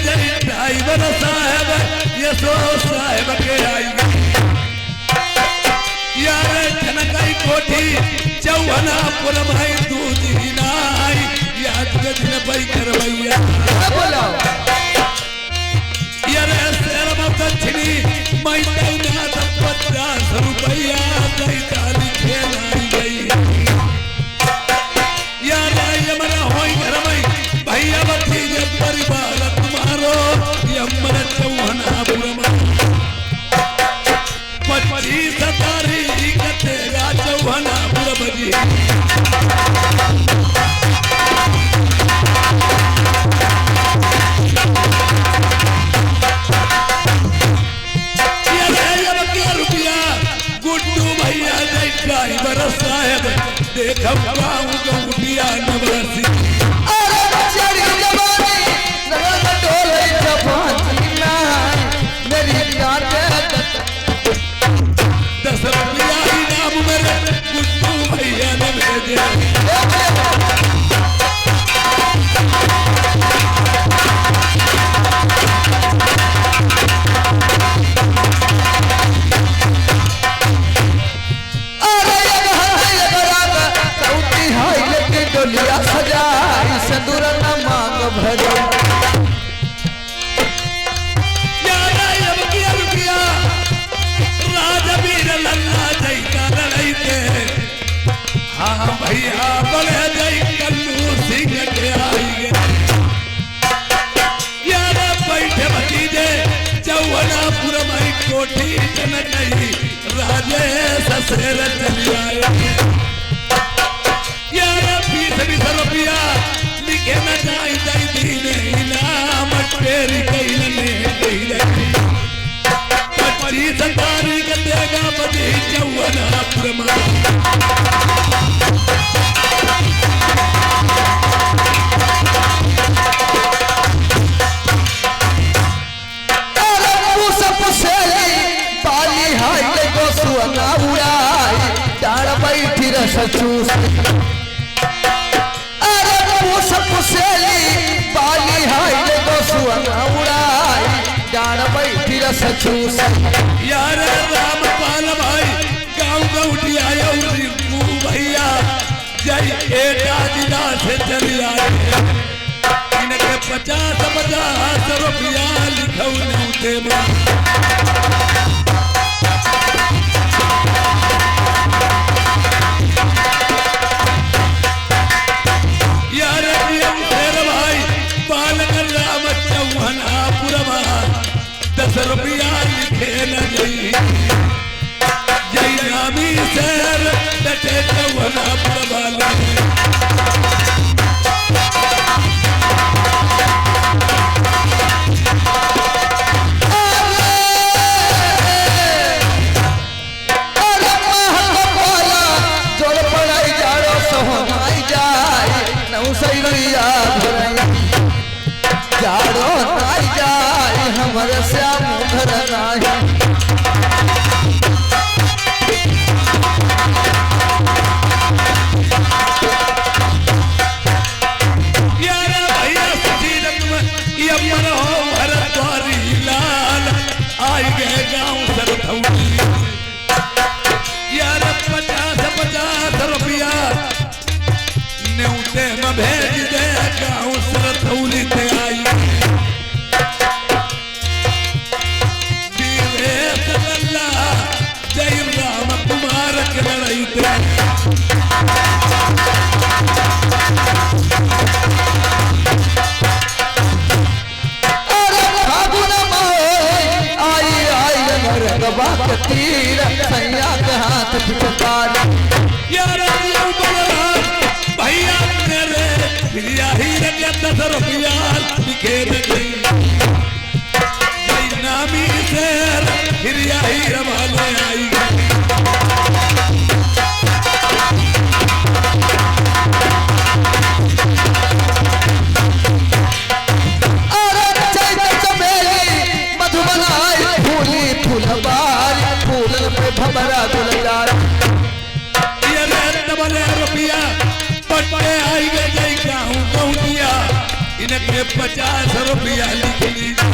गए जय ड्राइवर साहब यशो साहब के आई यार ठनकाई कोठी चौहनापुर भाई दूधी नाई याद के दिन भाई करवैया बोलो यार शेर में दक्षिणी मैं तैना 50 रुपया दैताली खेलाई गई यार यमरा होई घर में भैया भतीजे परिवार तुम्हारो यमरा चौहनापुर में 25 तारीख तेरा चौहनापुर बजी ड्राइवर साहब देखम गाँव गौटिया नवरसी अरे चढ़ी जवानी लगा डोले जवानी ना मेरी याद 10 रुपया इनाम मेरे गुड्डू भैया ने भेजे डोलिया सजाई सिंदूर न मांग भरो यारा अब किया रुकिया राजवीर लल्ला जय का लड़ाई के हाँ भैया बड़े जय कल्लू सिंह के आई यारा बैठे भतीजे चौहनापुर में कोठी जन गई राजेश शेर चली आए 20 रुपया लिखे न जाई जाई दीने इनाम तेरी कइलने कइले 25 तारीख देगा बजी चौहनापुर में पाली हाय को सुना उड़ाई डाड़ बैठी रस चूस पुसेली बाली हाय को सुना उड़ाई डाड़ बैठी रस चूस यार रामपाल भाई गाँव गौटिया रिंकू भैया जय एटा जिला से चली आए इनके 50 रुपया लिखौ न्यूते में यार शेर भाई बालकर राम चौहनापुर 10 रुपया लिखे न जई जय नामी शेर डटे चौहनापुर वाले जाड़ो नाई जाए हमारे श्याम घर नाही यार भैया सजीरत में यमर हो भरद्वारी लाल आई गए गाँव सरथौली यार 50 रुपया न्यूते में भेज दे गाँव सरथौली से आई जय राम कुमार के लड़ाई तीर सैया के हाथ फिटकार यार भैया मेरे भैया ही 10 रुपया लिखे गई नामी शेर हिरिया ही वाले आई भबरा गुलजार ये रुपया पट्टे आई गए जय गाँव गौटिया इनके 50 रुपया लिख लीजिए।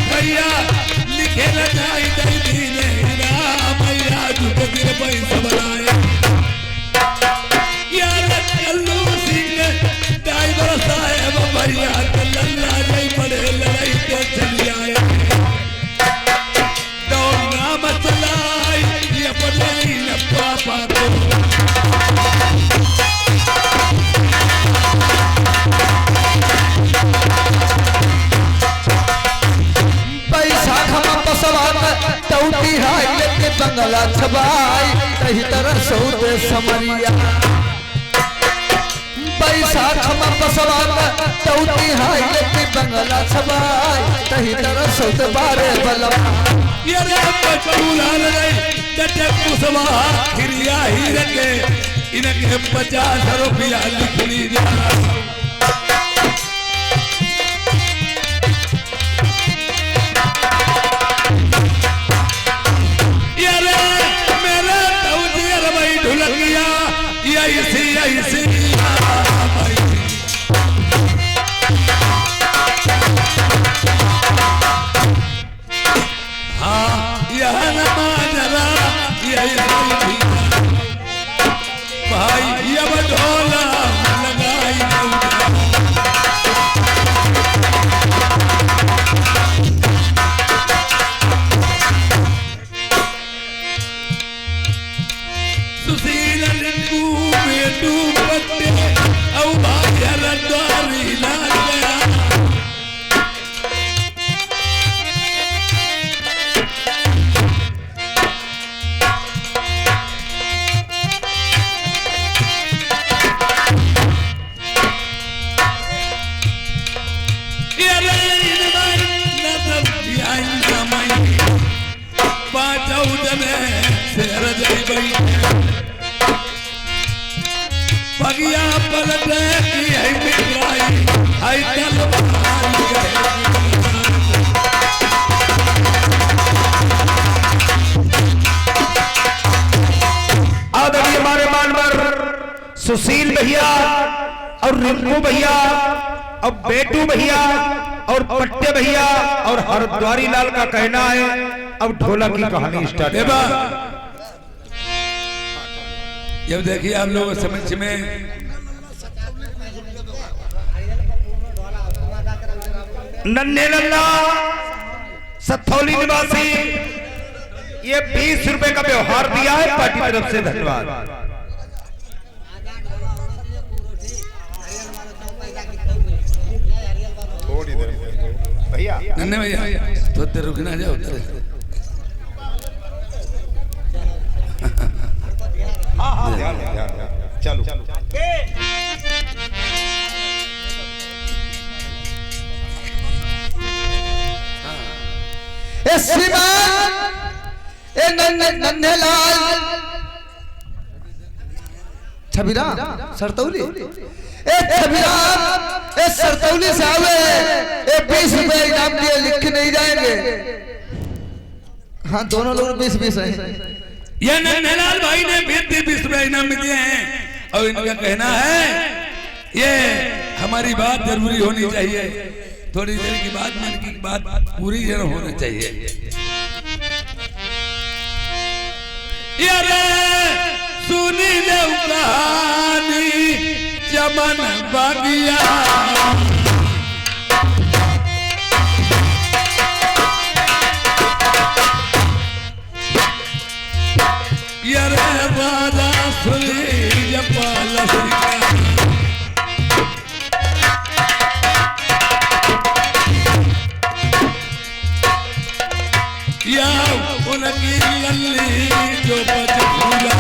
भैया लिखे लगाई दीने मैया जुटे पैसा बनाए यार कल्लू सिंह ड्राइवर साहेब भैया लल्ला जय बड़े लड़ाई के चली आए दौड़ना मचलाई ये बड़े न पापा को टूटी हाय के बंगला छबाई कही तरह सौदे समरिया बैसाख में बसवा टूटी हाय के बंगला छबाई कही तरह सौदे बारे बलवा ये रे पचूला रे जटे कुसवा खिरिया ही रखे इनके 50 रुपया लिख लीजिए। बगिया पलटे की है मिठाई है आदरणीय हमारे मानवर सुशील भैया और रिंकू भैया और बेटू भैया और पट्टे भैया और हरद्वारी लाल का कहना है अब ढोलक की कहानी स्टार्ट है। जब देखिए आप लोग समझ में नन्हे नन्ना सथौली निवासी ये 20 रुपए का व्यवहार दिया है पार्टी की तरफ से, धन्यवाद। भैया नन्हे भैया तो देर रुकना जाओ चलो नन्हे लाल छबिरा सरतौली छबिरा सरतौली से आवे 20 रुपए इनाम दिए लिख के नहीं जाएंगे। हाँ दोनों लोग 20-20 हैं। ये नन्हेलाल भाई ने 20 रुपए इनाम दिए हैं और इनका कहना है ये हमारी बात जरूरी होनी चाहिए, थोड़ी देर की बात मन की बात पूरी जरूर होना चाहिए। यारे सुनी ले कहानी चमन बागिया यारे राजा सुनी जपाल या उनकी लल्ली जो बच फूला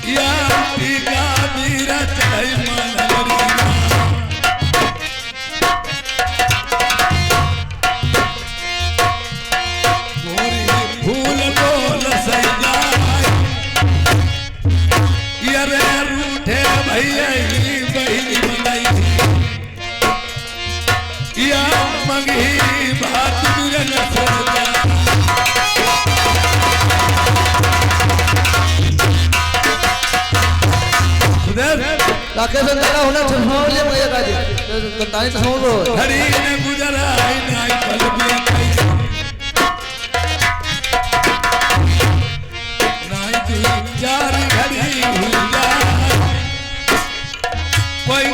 या टीका मीरा चढ़ाई माला बात मेरे न सुनता राकेश दादा होना छनौले में ये काजे बताई तो सुन लो घड़ी ने गुजरा आई नाई पल में कई नाई तू चार घड़ी हुई जा कोई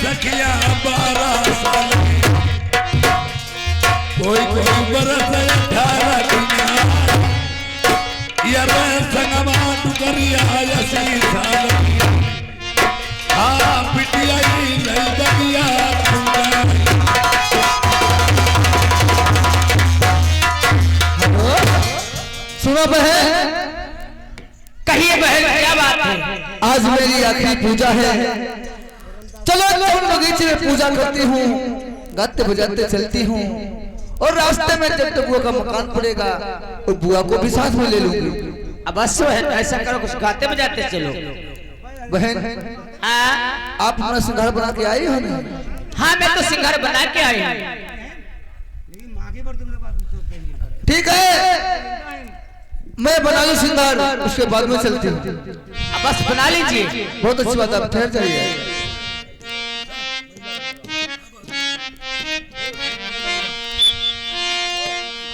सखिया 12 साल कोई बरस 18 यार संगमा टुकरिया 80 साल बिटिया नहीं बनिया सुनो बहन कहिए बहन क्या बात है? आज मेरी आखिरी पूजा है चलो तुम बगीचे में पूजा करती हूँ गाते बजाते चलती हूँ और रास्ते में जब तक बुआ का मकान पड़ेगा तो बुआ को भी साथ में ले लूंगी। अब बस है ऐसा करो कुछ गाते बजाते चलो। बहन आप हमारा सिंगार बना के आई हो ना? हाँ मैं तो सिंगार बना के आई हूँ। ठीक है मैं बना लूं सिंगार उसके बाद में चलती हूँ। बस बना लीजिए। बहुत अच्छी बात आप ठहर जाइए।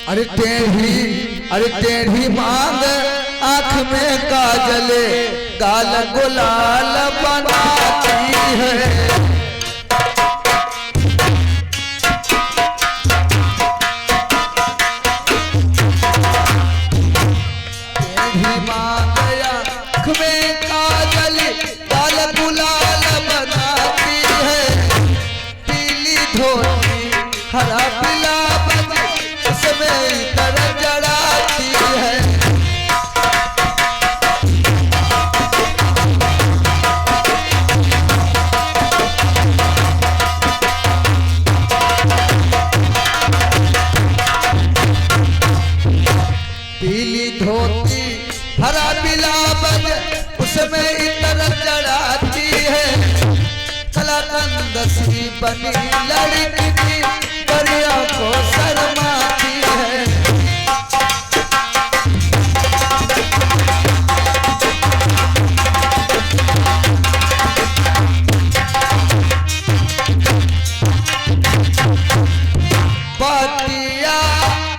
अरे टेढ़ी मांग आँख में काजल गाल गुलाल बनाती है टेढ़ी मांग आँख में काजल गाल गुलाल बनाती है पीली धोती हरा पीला उसमें इतर जड़ाती है पीली धोती हरा पीला बन उसमें इतर जड़ाती है कलाकंद सी बनी लड़की की परिया को शर्माती है पातिया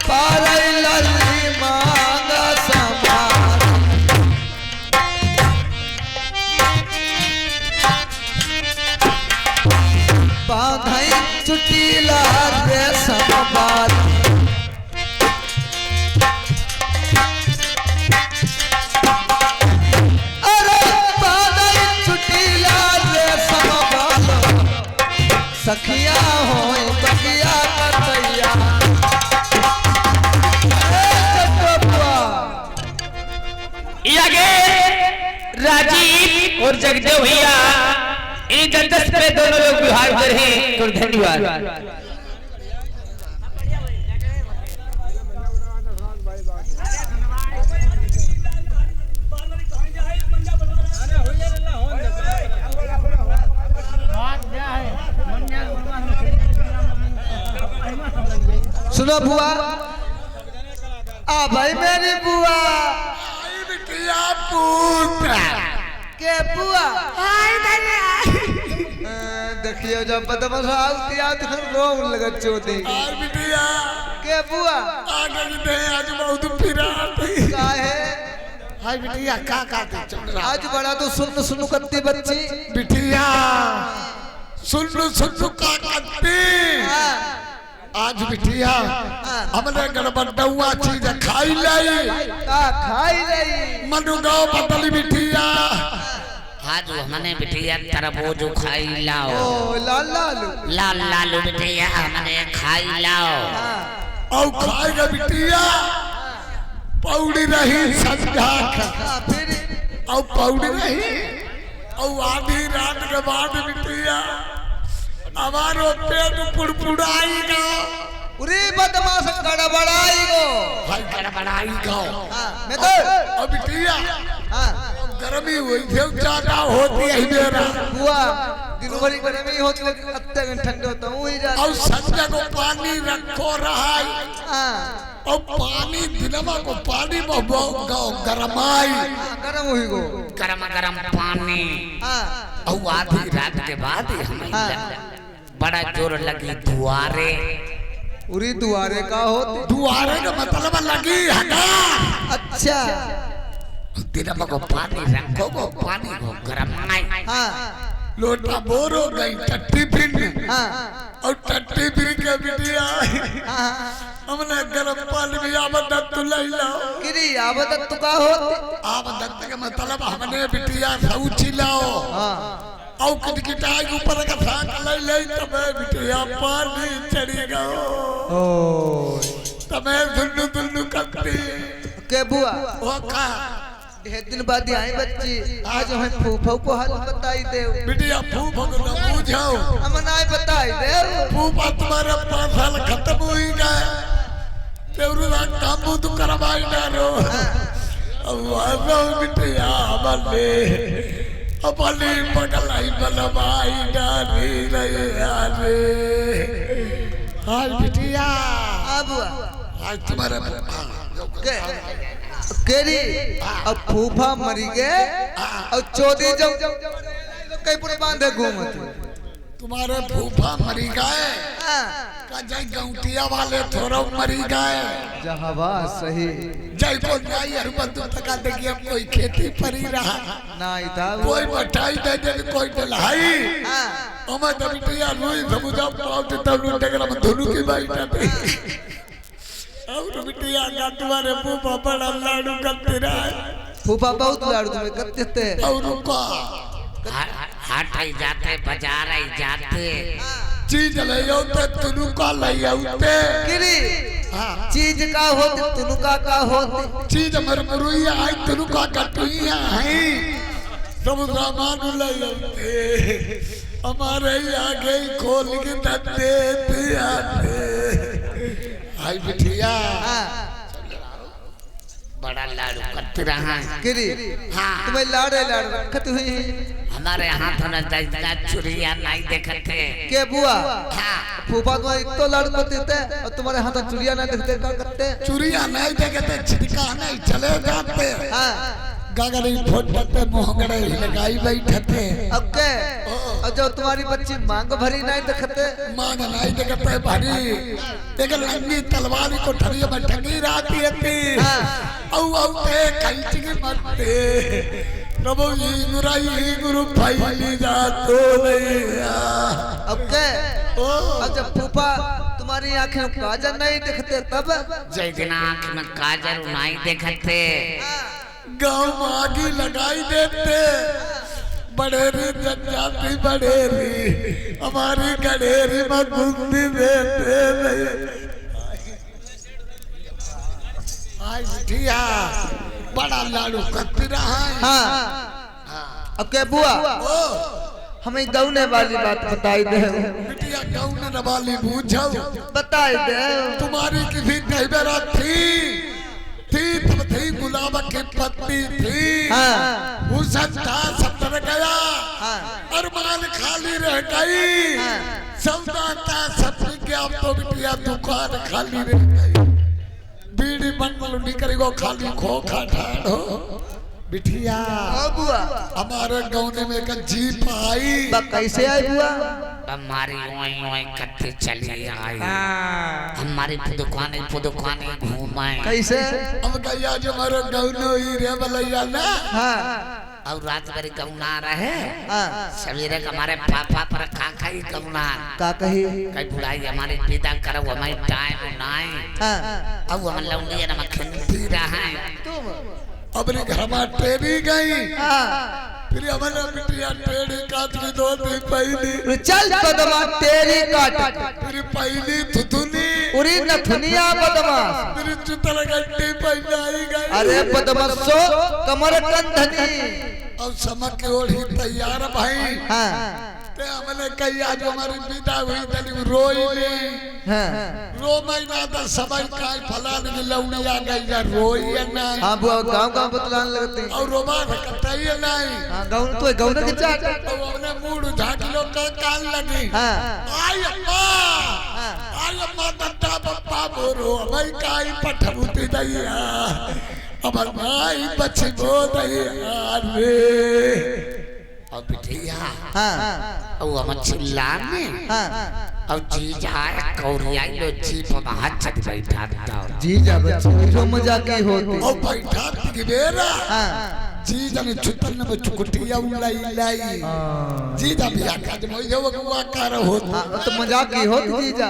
पारई लल्ली मांग समार बांधई चुटीला रेशम बाल अरे बांधई चुटीला रेशम बाल सखिया होई बगिया कतैया राजीव और जगदेव भैया इन जबरदस्त पे दोनों लोग बिहार कर हैं तो धन्यवाद। सुनो बुआ आ भाई मेरी बुआ बिटिया पुत्र के बुआ देखियो जब बदमाश दिया तो रो लगा चोदी और बिटिया के बुआ आगे दे आज बहुत फिरा काहे हाय बिटिया का चल रहा आज बड़ा तो सुन करती बच्ची बिटिया सुन का करती आज बिटिया हमने गड़बड़ुआ चीज खाई लाई मनु गाँव बदली बिटिया आज हमने बिटिया तरबूज खाई लाओ लाल लालू बिटिया हमने खाई लाओ और खाएगा बिटिया पौड़ी रही संध्या और पौड़ी रही और आधी रात के बाद बिटिया हमारो पेट पुड़पुड़ाएगा उरे बदमाश गड़बड़ाई गो भाई गड़बड़ाएगा मैं तो और बिटिया गर्मी हुई थे ज्यादा होती है मेरा बुआ दिन भर गर्मी होती लेकिन अत्ते घंटे ठंडे होता हूँ ही जाता और संजय को पानी रखो रहा हाँ और पानी दिनमा को पानी में गरमाई गरम हुई गो गरम गरम पानी हाँ और आधी रात के बाद ही हमें बड़ा जोर लगी दुआरे उरी दुआरे का होते दुआरे का मतलब लगी हगा अच्छा दिनमा को पानी रखो को पानी को गरमाई हाँ लोटा बोर हो गई टट्टी फिर हाँ और टट्टी फिर के बिटिया हाँ हमने गरम पानी में आबदत तो ले लाओ गिरी आबदत तो का होते आबदत का मतलब हमने बिटिया सऊची लाओ हाँ और किटकिटाई ऊपर का साथ ले तब बिटिया पानी चढ़ी गयो ओ तब दुल्लू करती के बुआ वो का ढेर दिन बाद आई बच्ची आज हमें फूफा को हाल बताई दे बिटिया फूफा को न पूछो हम ना बताई दे फूफा तुम्हारे 5 साल खत्म हुई गए तेरा काम तो करवाई ना रो अब वालो बिटिया बल्ले अपनी पगलाई बलवाई डाली रे यारे हाय बिटिया अब आज तुम्हारा के केरी अब फूफा मरी गए और चौधरी जब कई पूरे बांधे घूमते तुम्हारे फूफा मरी गए का जय गौटिया वाले थोड़ा मरी गए जहावा सही जय को जाई हर बंदू तक देखिए कोई खेती परी रहा ना इता कोई बटाई दे दे कोई डलाई हमें तो बिटिया लुई समुद्र पाउत तब डगरा में धुनु की बैठा थी और बिटिया का तुम्हारे फूफा बड़ा लाडू करते रहे फूफा बहुत लाडू तुम्हें करते थे और रुका हाट आई जाते बाजार आई जाते चीज ले आते तुनु का ले आते गिरी चीज का होते तुनुका का होते चीज मरमुरुइया आई तुनु का कटुइया है सब सामान ले आते हमारे आगे खोल के दे आते आई बिटिया बड़ा लाडू करते रहा गिरी हाँ तुम्हें लाड़े लाड़ रखत हुई हमारे हाथ में दजदा चुरिया नहीं देखते के बुआ हाँ फूफा तो इतो लाड़ करते थे और तुम्हारे हाथ में चुड़िया ना देखते क्या करते चुरिया नहीं देखते छिड़का नहीं चले जाते हाँ गागरी फोटते मोहगड़े लगाई बैठते अब के और जो तुम्हारी बच्ची मांग भरी नहीं देखते मांग नहीं देखते भरी एक लंगी तलवार को ठरिया में ठगी रहती थी औ औते कैची के मरते प्रभु जी गुरु भाई जा तो अब के अब जब फूफा तुम्हारी आंखें में काजल नहीं देखते तब जय दिन आँख में काजल नहीं देखते गाँव में आगी लगाई देते बड़ेरी जाति बड़ेरी हमारी गडेरी में गुंदी देते आई बिटिया बड़ा लाडू करती रहा है हाँ अब के बुआ हमें गौने वाली बात बताई दे बिटिया गौने वाली बूझो बताई दे तुम्हारी किसी कहबेरा थी तब थी गुलाब की पत्ती थी वो संता सत्तर गया अरमान खाली रह गई सौदा का सत्य क्या तो बिटिया दुकान खाली रह गई बीड़ी बंडल निकलेगो खाली खोखा ठाड़ो बिटिया बुआ हमारे गाँव में एक जीप आई कैसे आई बुआ हमारी ओई ओई करते चली आई हमारी दुकानें घूमाए कैसे हम कहिया जो हमारे गाँव ही रे बलैया ना हाँ और रात भर गौना रहे हाँ सवेरे हमारे पापा पर काका ही गौना का कही कई बुढ़ाई हमारी विदा करो हमारी टाइम नहीं हाँ अब हम लौंडी ना खंडी रहा है अपने घर में टेरी गई हाँ फिर हमारे बिटिया टेरी काट की दो दिन पहली चल बदमा तेरी काट फिर पहली थुथुनी उरी नथुनिया बदमाश फिर चुतल गड्डी पहनाई गई अरे बदमाशो कमर कंधनी और समक के ओढ़ी तैयार भाई हाँ ते हमने कही आज हमारी विदा हुई तनी रोई ले हाँ रो महीना तो सबई काय फलान की लौड़ी आ गई या रोई है नहीं हाँ बुआ गांव गांव बतलाने लगते हैं और रोबा कटाई है नहीं हाँ गांव तो गांव के चाट तो हमने मूड झाट लो का काल लगी हाँ आई अम्मा दत्ता पप्पा बोरो भाई काय पठबुती दैया अब भाई बच्ची बो दैया रे और बिटिया हाँ और हम चिल्लाने हाँ और जी जाए कौरियाई लो जी पर हाथ चल बैठा था जी जा बच्चे जो मजाक की होती और बैठा की बेरा हाँ जी जाने छुट्टी में चुकुटिया उलाई लाई जी जा भी आका जब ये वो कुआ कर होता हाँ तो मजाक की होती जी जा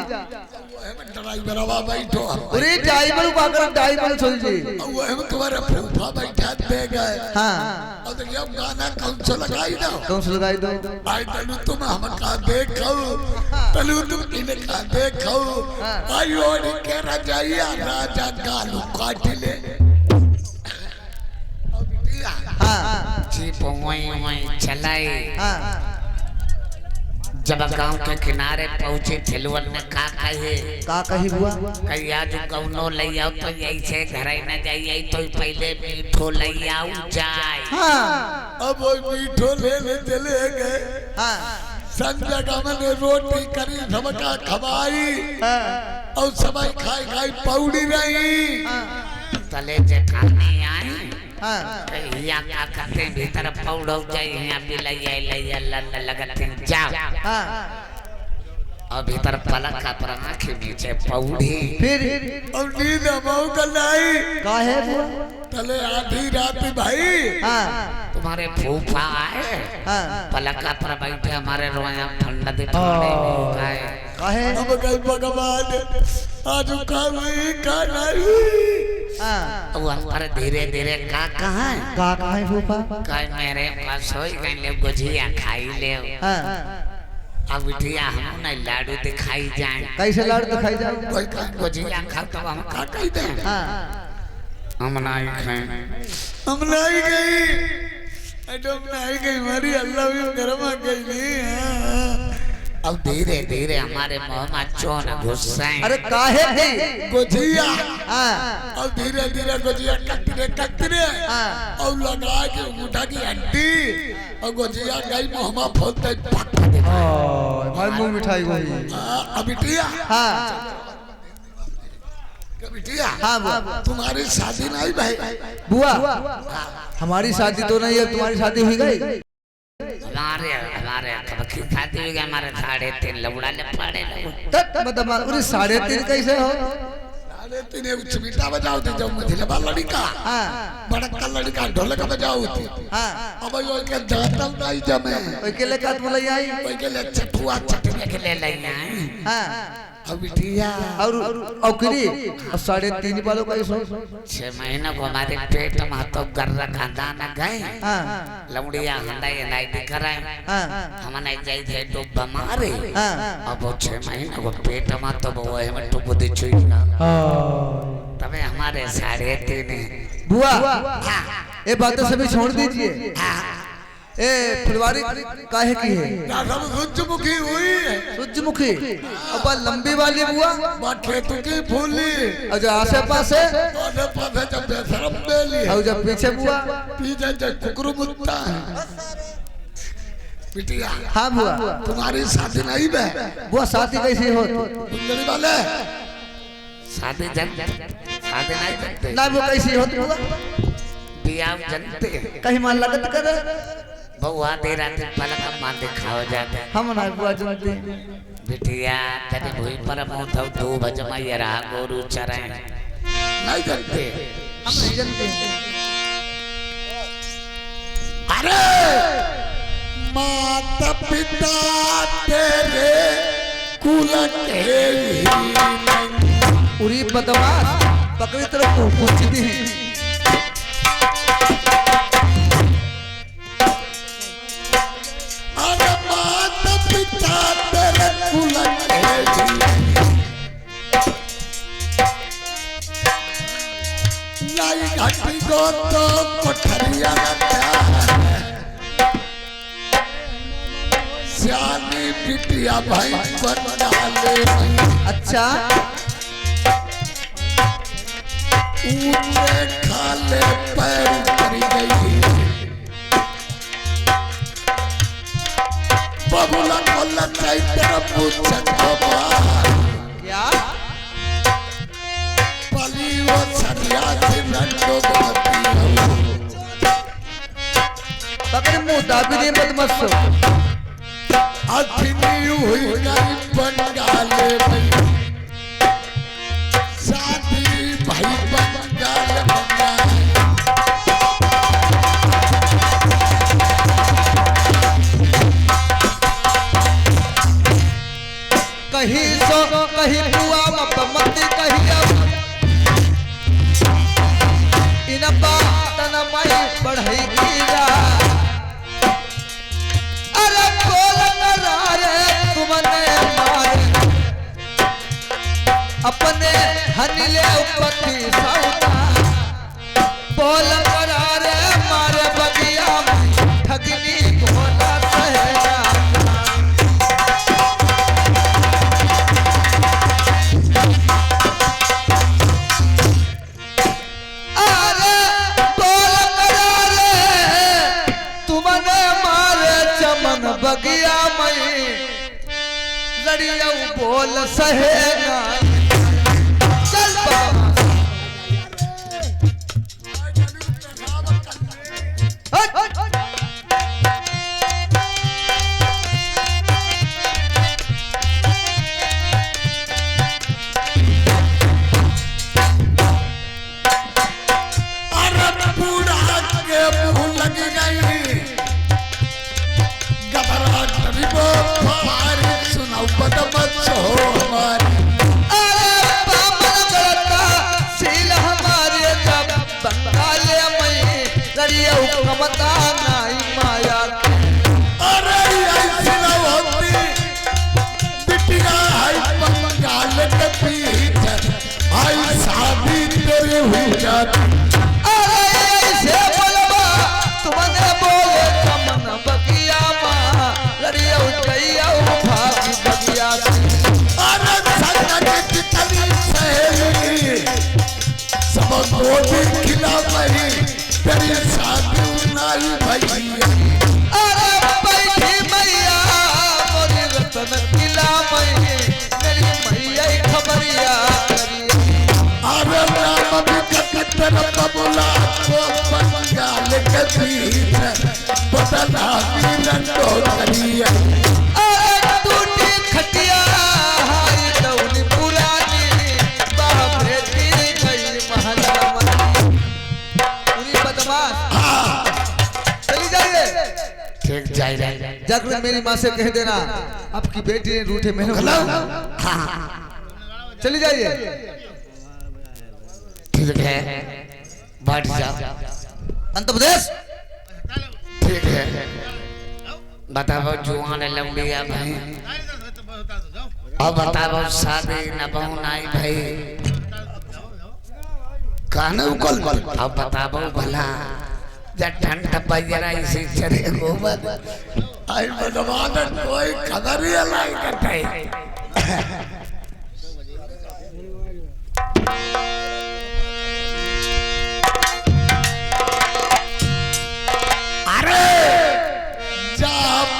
ड्राइवर आवा बैठो अरे ड्राइवर पाकर ड्राइवर चल जी वो हम तुम्हारे फूफा बैठा दे गए हाँ और तो ये गाना कौन सा लगाई दो कौन सा लगाई दो आई तलु तुम हम का देखो तलु तुम इन्हें का देखो आई और के राजाइया राजा गालू काट ले हाँ जी पर वहीं चलाई हाँ जब गांव के किनारे पहुंचे ठेलवन ने कहा कही बुआ कही आज कौनो ले आओ तो यही से घर न जाइए तो पहले मीठो ले आओ जाए हाँ अब वो मीठो ले चले गए हाँ संजय का मैंने रोटी करी सबका खवाई और सबई खाई खाई पौड़ी रही तले जेठानी आई हाँ या क्या करते हैं भीतर पौड़ो जाए यहाँ भी ले लगते हैं जाओ हाँ और भीतर पलक का पर आँखें नीचे पौड़ी फिर और नींद मऊ गलाई काहे बुआ तले आधी रात भाई हाँ तुम्हारे फूफा आए हाँ पलक का पर बैठे हमारे रोया ठंडा दे ठंडे काहे अब कल भगवान आज काली कालाई हाँ वो हमारे धीरे धीरे का कहाँ काहे फूफा कहीं मेरे पास सोई कहीं ले गुजिया खाई ले हाँ अब बिटिया हम नहीं लाडू दिखाई जाए कैसे लाड़ दिखाई जाए कोई का गुजिया खा तो हम खा कही दे हाँ हम नहीं खाए हम नहीं गई तुम नहीं गई हमारी अल्लाह भी गर्म आ गई नहीं अब धीरे धीरे हमारे मुंह में चोन घुसे अरे काहे की गुजिया हाँ और धीरे धीरे गुजिया कतरे हाँ और लगा के उठा की हड्डी और गुजिया गई मुंह में फोड़ते पक हमारे मुंह मिठाई हुई बिटिया हाँ बिटिया हाँ बुआ तुम्हारी शादी नहीं भाई बुआ हमारी शादी तो नहीं है तुम्हारी शादी हुई गई हमारे हमारे कबकी खाती हुई हमारे 3.5 लौड़ा ले पड़े तक मतलब पूरी 3.5 कैसे हो 3.5 एक छुटा बजाओ थे जब मुझे लबा लड़का हाँ बड़ा का लड़का ढोलक बजाओ थी हाँ अब यो के जातल नहीं जमे अकेले काट में ले आई कोई के ले चटुआ चटने के ले ले आए हाँ अब बिटिया और औकरी 3.5 वालों का 6 महीने को हमारे पेट में तो गर्रा खानदान गए हाँ लौड़िया हंडाई हंडाई दिखराए हाँ हमने जाई थे तो बीमारे हाँ अब 6 महीने को पेट में तो वो है में टुक दी छुई ना तबे हमारे 3.5 बुआ ये बातें सभी छोड़ दीजिए ए फुलवारी काहे की है ना सब सूरजमुखी हुई सूरजमुखी अब लंबी वाली बुआ बाटे की फूली और जो आसे पासे और पासे जब बेशरम बेली और जब पीछे बुआ पीछे जब कुकरू मुत्ता बिटिया हाँ बुआ तुम्हारी शादी नहीं बे बुआ शादी कैसी हो सुंदरी वाले शादी नहीं जानते ना वो कैसी होती बुआ बियाह जानते कहीं मान लगत करे बहुआ दे रात पलक मान दिखाओ जाते हम ना बुआ जानते बिटिया तने भूई पर मुंह धो 2 बजे में यरा गोरू चरे नहीं जानते हम नहीं जानते अरे माता पिता तेरे कुल के उरी बदमाश बकरी तरफ को पूछ दी अरे माता पिता तेरे कुल के लाई घाटी को तो कोठरिया लगा सियानी बिटिया भाई बंगाले अच्छा ऊंचे खाले पैर उतरी गई बबुला को लचाई तेरा पूछन क्या पली वो सरिया से नंदो बाती पकड़ मुंह दाबी दे मत मत सो अखनी हुई गई बंगाले में शादी भाई बंगाल कहीं सो कहीं बुआ मत मत कहीं इन बात न माई बढ़ई कीला अरे बोल करारे तुमने मारे अपने हनीले उपति सौदा बोल करारे मारे बगिया ठगनी बोला सहेगा बगिया मई लड़िया बोल सहेगा चल अरे पूरा के मुंह लग गई सुनाओ बदमच हो हमारी अरे बामन गलता सील हमारे जब बंगाले मई लड़िया हुकमता नाई माया अरे ऐसी न होती बिटिया है बंगाल के पीछे आई शादी तेरी हुई जाती अरे ऐसे बोलबा तुमने बोले कमन बगिया मां लड़िया उजैया भागी बगिया अरे संगत की कली सहेली सब गोदी खिला मही तेरी शादी नाई भैया अरे बैठी मैया मोरी रतन किला मई मेरी मैया खबरिया अरे राम भी कतर बबुला को बंगाल के पीछे बदला भी रंडो करिया अरे टूटी खटिया हाय दौनी पुरानी बाप भेटी गई महला पूरी बदमाश चली जाइए ठीक जाए रहे जाकर मेरी माँ से कह देना आपकी बेटी ने रूठे मैंने चली जाइए ठीक है बैठ जाओ अंत प्रदेश ठीक है बताओ जुआन लंबिया भाई अब बताओ शादी न बहुनाई भाई कान उकल अब बताओ भला जब ठंड बजरा इसी चरे गोबर आई भगवान कोई खबर ही लाई करते अरे जा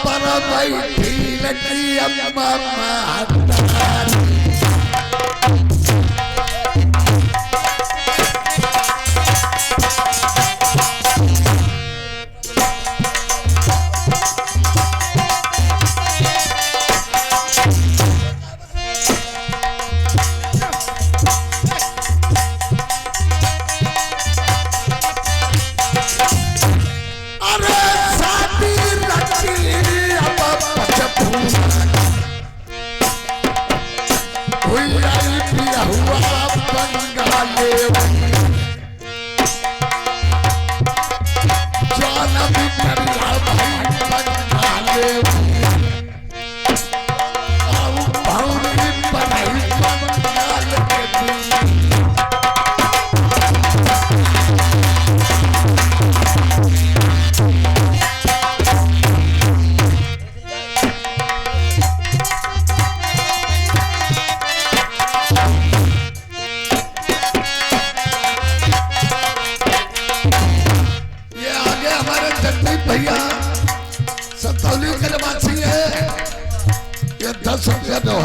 पर बैठी लगी अम्मा मातारी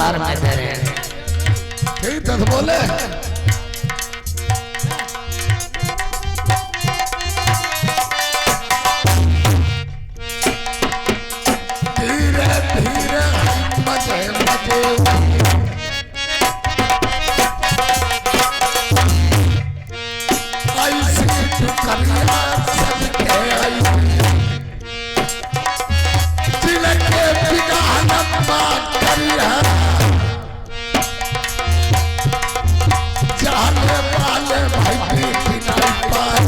व्यवहार में दे रहे हैं। ठीक है तो बोले धीरे धीरे मजे मजे ऐसी करिया सबके आई दिल के बिगाड़ बात करिया जाने वाले भाई की नहीं पाए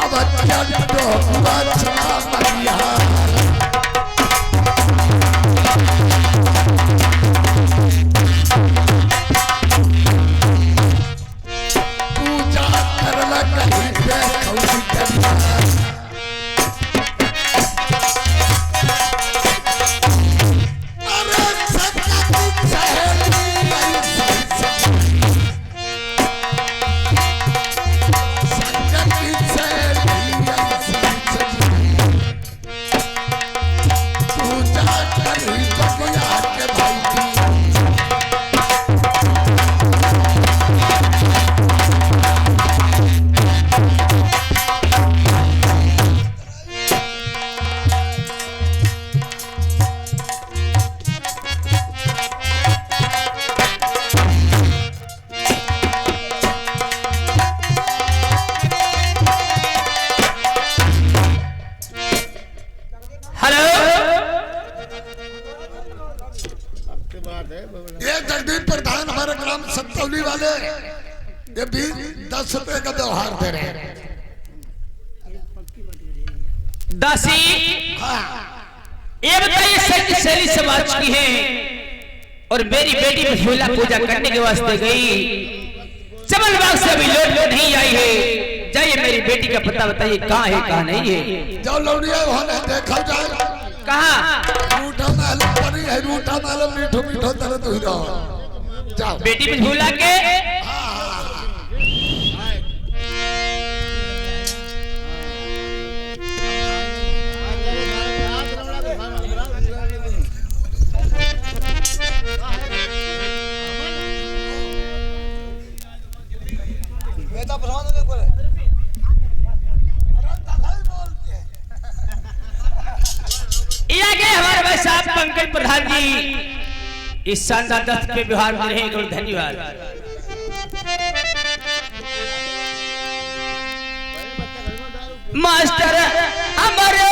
अब क्या तो बचना मरिया पूजा करला कहीं पे कौन करना अरे सच्चा तुम सहेली ये जगदीप प्रधान हमारे ग्राम सतौली वाले ये भी 10 रुपए का व्यवहार दे रहे हैं। दासी ये बताइए सच शैली समाज की है और मेरी बेटी मशहूला पूजा करने के वास्ते गई चमनबाग से अभी लौट नहीं आई है। जाइए मेरी बेटी का पता बताइए कहाँ है कहाँ नहीं है। जाओ लौड़िया वहां देखा जाए कहाँ रूठा मालूम पड़ी है रूठा मालूम मीठो मीठो तरह तो ही रहो जाओ बेटी मशहूला के हमारे भाई साहब पंकज प्रधान जी इस शानदार दस्त के व्यवहार में रहेंगे। धन्यवाद। मास्टर हमारे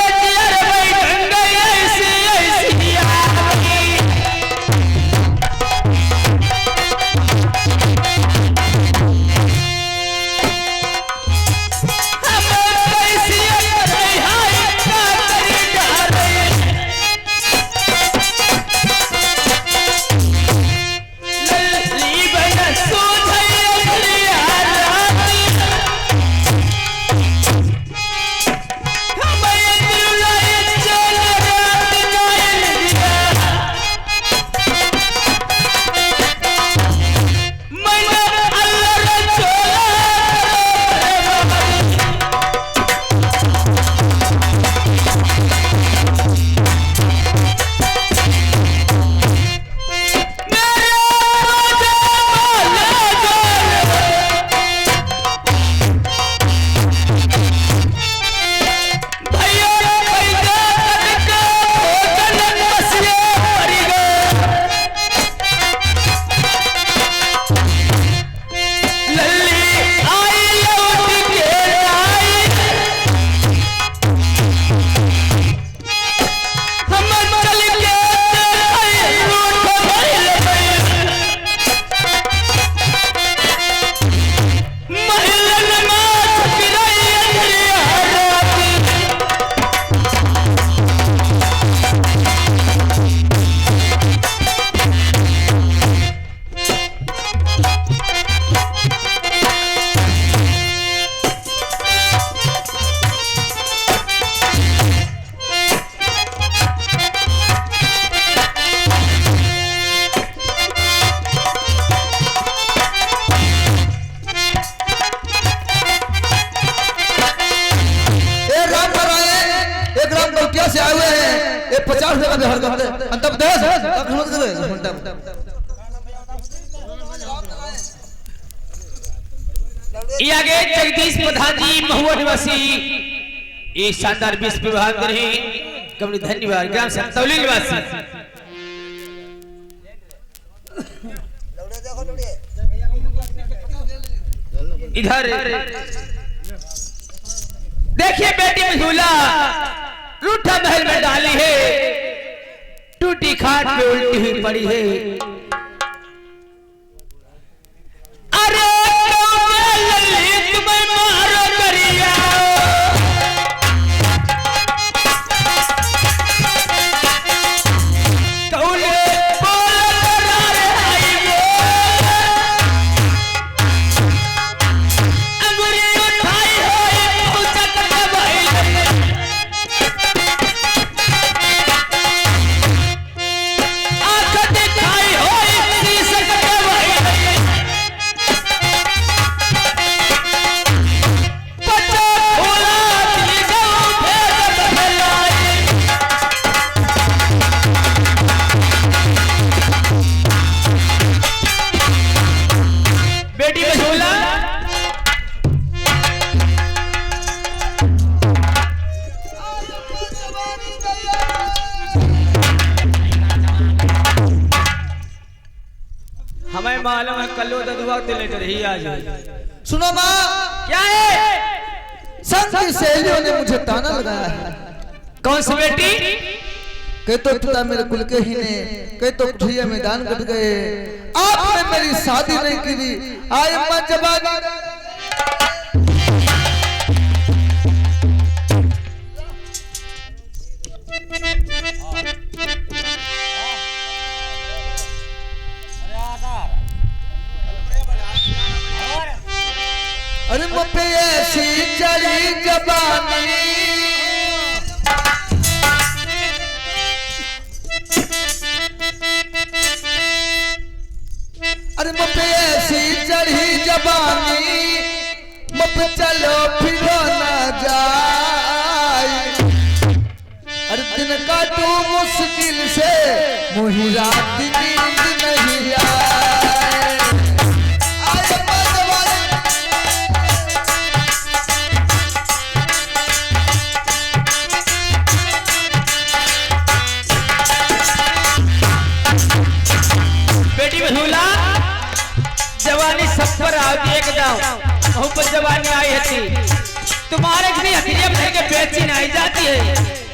ये आगे जगदीश प्रधान जी महुआ निवासी ये शानदार विश्व विभाग रहे कमनी धन्यवाद ग्राम संतौली निवासी इधर देखिए बेटी मझूला रूठा महल में डाली है टूटी खाट पे उल्टी हुई पड़ी है अरे तुम्हें मारो करिया हमें मालूम है कल्लू ददुआ ते लेकर ही आ जाए सुनो माँ क्या है संत की सहेलियों ने मुझे ताना लगाया है कौन सी बेटी कहे तो पिता मेरे कुल के ही ने कहे तो भैया मैदान कट गए आपने मेरी शादी नहीं की आए अम्मा जवानी अरे मुझे ऐसी चढ़ी जबानी अरे मुझे ऐसी चढ़ी जबानी मुझे चलो फिरो ना जाए अरे दिन काटू मुश्किल से मुझे रात नींद नहीं आए जवानी सब पर आती एक जाओ बहुत पर जवानी आई है तुम्हारे किसी हथिया भर के बेची नहीं जाती है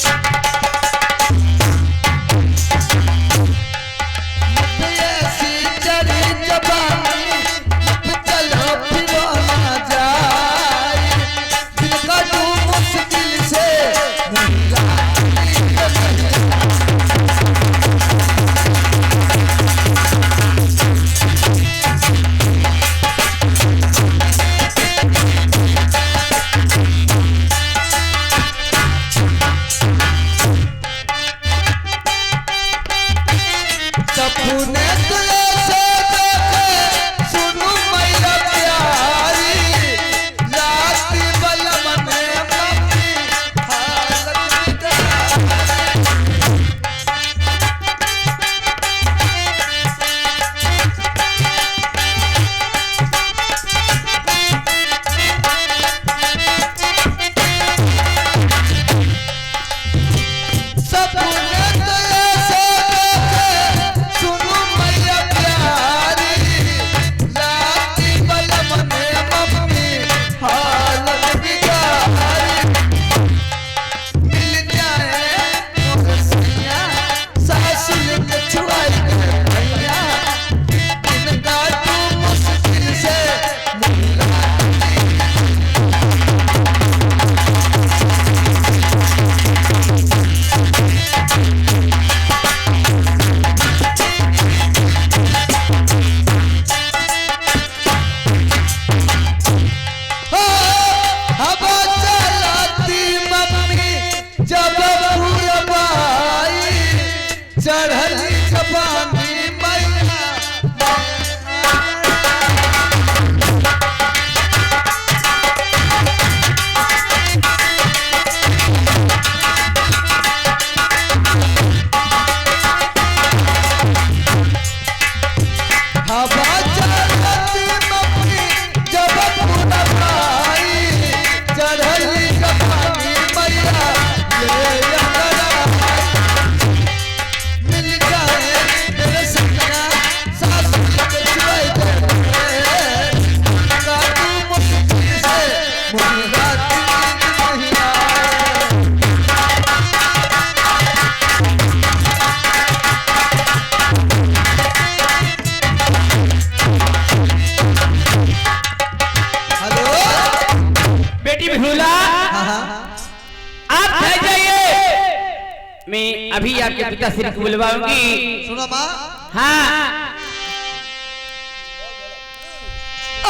अभी आपके पिताश्री को बुलवाऊंगी। सुनो माँ, हाँ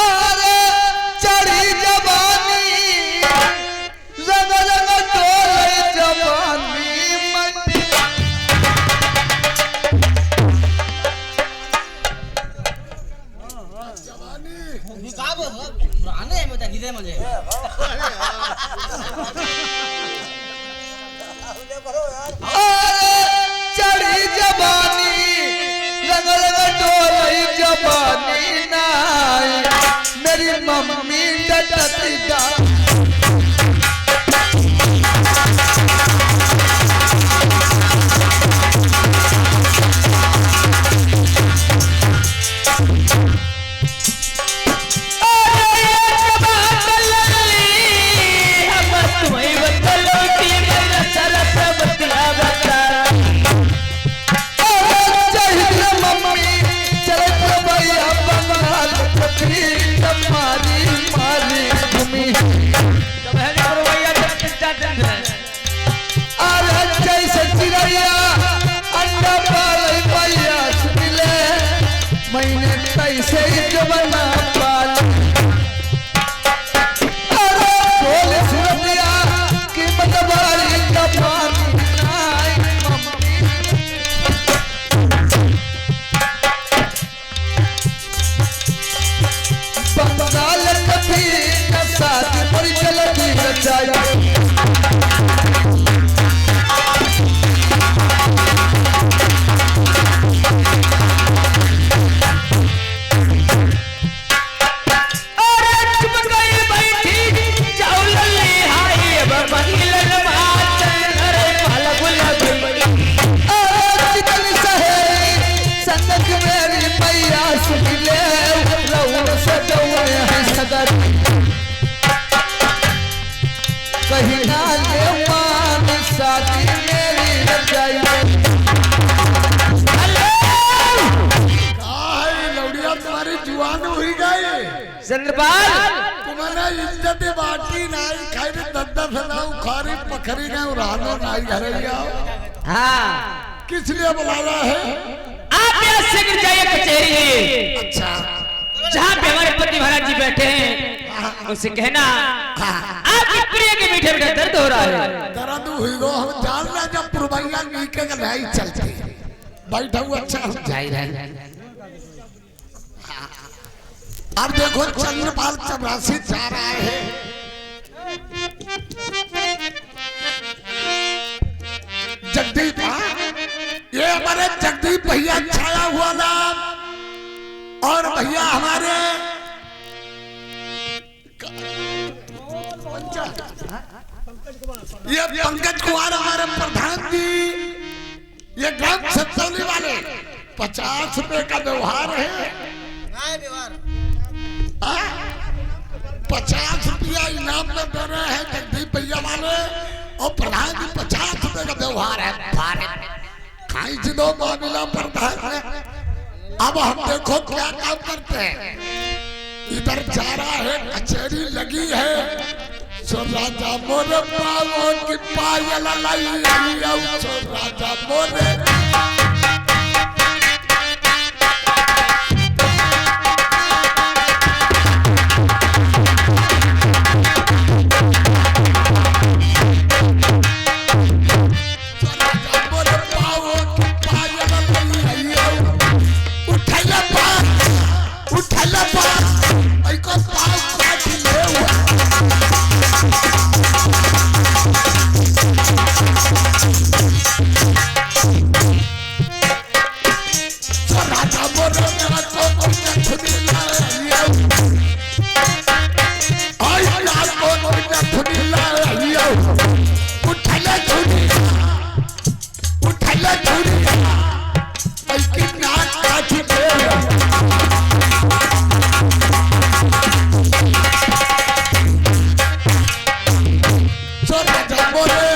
अरे चढ़ी जवानी रंग रंग डोले जवानी मंडी अरे चढ़ी जवानी रंग रंग डोले जवानी नाई मेरी मम्मी डटती जा मैंने कैसे जवाना पाल अरे बोले सुरतिया कीमत वाली जवानी नाई मम्मी बंगाल कभी न शादी पर चलती रचाई कहीं ना ले मान शादी मेरी रजाई लौड़िया तुम्हारी जुआन हुई गई चंद्रपाल तुम्हारा इज्जत बाटी नाई खाई दद्दा फैलाऊ खारी पखरी ना उड़ानो नाई घरैया। हाँ किस लिए बुलाया है? आप यहाँ शीघ्र जाइए कचहरी। अच्छा जहाँ पे हमारे पति महाराज जी बैठे हैं उनसे कहना आपकी प्रिय के मीठे मीठे दर्द हो रहा है। दर्द हुई गो हम जान रहे जब पुरबैया नीचे का नहीं चलती बैठा हुआ अच्छा हम जाई रहे। अब देखो चंद्रपाल चपरासी जा रहा है। जगदीप ये हमारे जगदीप भैया छाया हुआ नाम और भैया हमारे ये पंकज कुमार हमारे प्रधान जी ये ग्राम सतौली वाले 50 रुपए का व्यवहार है। 50 रुपया इनाम में दे रहे हैं जगदीप भैया वाले और प्रधान जी 50 रुपए का व्यवहार है। खाई जी दो मामला प्रधान है। अब हम देखो क्या काम करते हैं। इधर जा रहा है कचहरी लगी है सो राजा मोरे पावों की पायल लाई सो राजा मोरे राजा बोले